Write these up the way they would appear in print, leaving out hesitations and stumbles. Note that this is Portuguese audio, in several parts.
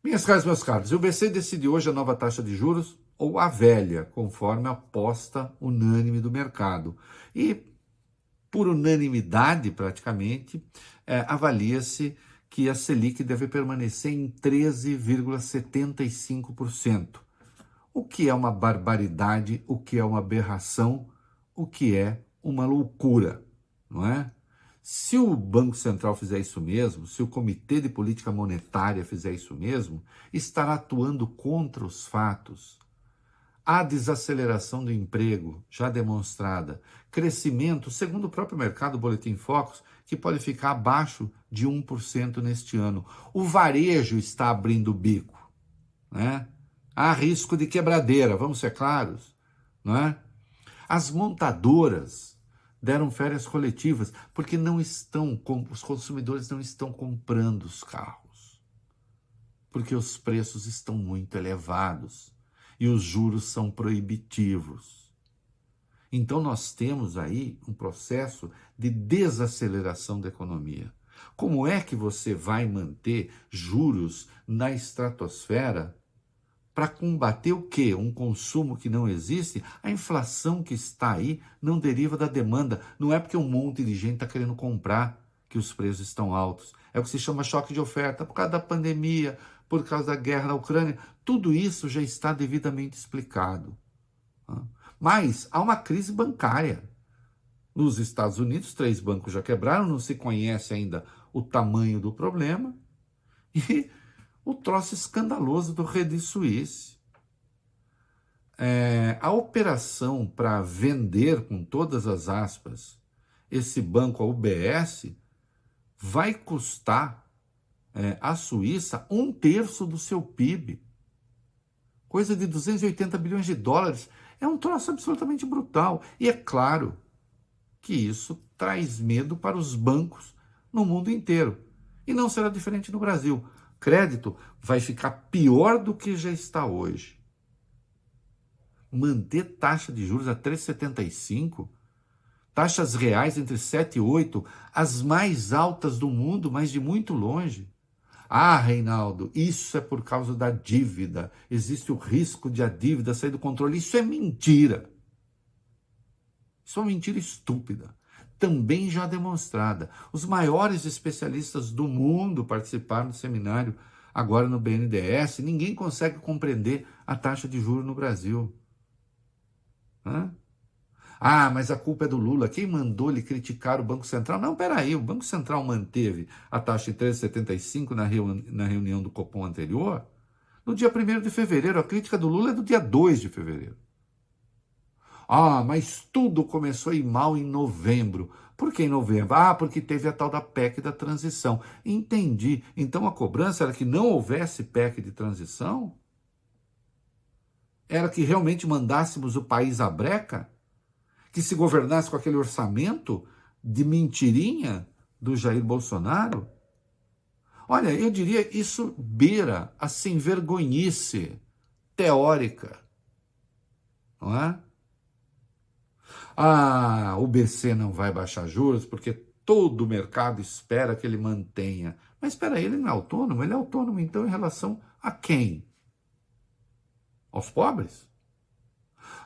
Minhas caras, meus caros, o BC decidiu hoje a nova taxa de juros ou a velha, conforme a aposta unânime do mercado. E, por unanimidade, praticamente, avalia-se que a Selic deve permanecer em 13,75%, o que é uma barbaridade, o que é uma aberração, o que é uma loucura, não é? Se o Banco Central fizer isso mesmo, se o Comitê de Política Monetária fizer isso mesmo, estará atuando contra os fatos. Há desaceleração do emprego, já demonstrada. Crescimento, segundo o próprio mercado, o Boletim Focus, que pode ficar abaixo de 1% neste ano. O varejo está abrindo o bico, né? Há risco de quebradeira, vamos ser claros, não é? As montadoras deram férias coletivas porque os consumidores não estão comprando os carros, porque os preços estão muito elevados e os juros são proibitivos. Então nós temos aí um processo de desaceleração da economia. Como é que você vai manter juros na estratosfera para combater o quê? Um consumo que não existe? A inflação que está aí não deriva da demanda. Não é porque um monte de gente está querendo comprar que os preços estão altos. É o que se chama choque de oferta, por causa da pandemia, por causa da guerra na Ucrânia. Tudo isso já está devidamente explicado. Mas há uma crise bancária. Nos Estados Unidos, 3 bancos já quebraram, não se conhece ainda o tamanho do problema. E o troço escandaloso do Credit Suisse. A operação para vender, com todas as aspas, esse banco, a UBS, vai custar à Suíça 1/3 do seu PIB. Coisa de 280 bilhões de dólares. É um troço absolutamente brutal. E é claro que isso traz medo para os bancos no mundo inteiro. E não será diferente no Brasil. Crédito vai ficar pior do que já está hoje. Manter taxa de juros a 3,75, taxas reais entre 7 e 8, as mais altas do mundo, mas de muito longe. Ah, Reinaldo, isso é por causa da dívida. Existe o risco de a dívida sair do controle. Isso é mentira. Isso é uma mentira estúpida. Também já demonstrada. Os maiores especialistas do mundo participaram do seminário agora no BNDES. Ninguém consegue compreender a taxa de juros no Brasil. Ah, mas a culpa é do Lula. Quem mandou ele criticar o Banco Central? Não, peraí, o Banco Central manteve a taxa de 13,75 na reunião do Copom anterior. No dia 1º de fevereiro, a crítica do Lula é do dia 2 de fevereiro. Ah, mas tudo começou a ir mal em novembro. Por que em novembro? Ah, porque teve a tal da PEC da transição. Entendi. Então a cobrança era que não houvesse PEC de transição? Era que realmente mandássemos o país à breca? Que se governasse com aquele orçamento de mentirinha do Jair Bolsonaro? Olha, eu diria isso beira a sem-vergonhice teórica, não é? Ah, o BC não vai baixar juros porque todo o mercado espera que ele mantenha. Mas espera aí, ele não é autônomo? Ele é autônomo, então, em relação a quem? Aos pobres?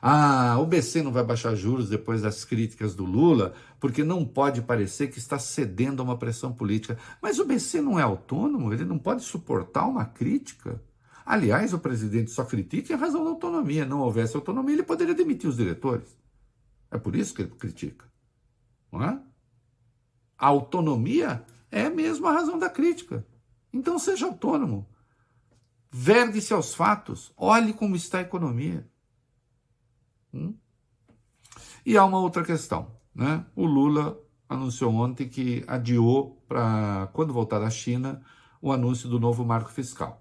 Ah, o BC não vai baixar juros depois das críticas do Lula, porque não pode parecer que está cedendo a uma pressão política. Mas o BC não é autônomo, ele não pode suportar uma crítica. Aliás, o presidente só critica em razão da autonomia. Não houvesse autonomia, ele poderia demitir os diretores. É por isso que ele critica, não é? A autonomia é mesmo a razão da crítica. Então seja autônomo. Vergue-se aos fatos. Olhe como está a economia. E há uma outra questão, né? O Lula anunciou ontem que adiou para, quando voltar da China, o anúncio do novo marco fiscal.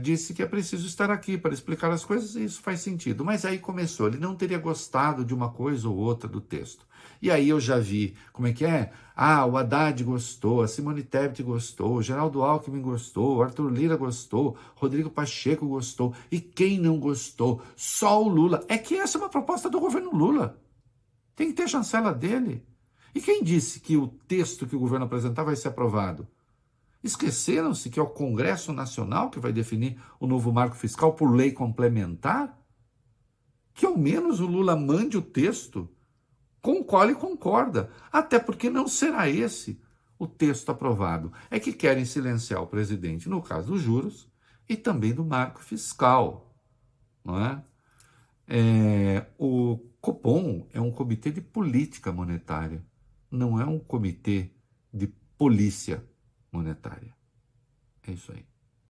Disse que é preciso estar aqui para explicar as coisas e isso faz sentido. Mas aí começou, ele não teria gostado de uma coisa ou outra do texto. E aí eu já vi, como é que é? Ah, o Haddad gostou, a Simone Tebet gostou, o Geraldo Alckmin gostou, o Arthur Lira gostou, Rodrigo Pacheco gostou. E quem não gostou? Só o Lula. É que essa é uma proposta do governo Lula. Tem que ter chancela dele. E quem disse que o texto que o governo apresentar vai ser aprovado? Esqueceram-se que é o Congresso Nacional que vai definir o novo marco fiscal por lei complementar? Que ao menos o Lula mande o texto com o qual ele concorda, até porque não será esse o texto aprovado. É que querem silenciar o presidente no caso dos juros e também do marco fiscal, não é? O Copom é um comitê de política monetária, não é um comitê de polícia monetária. É isso aí.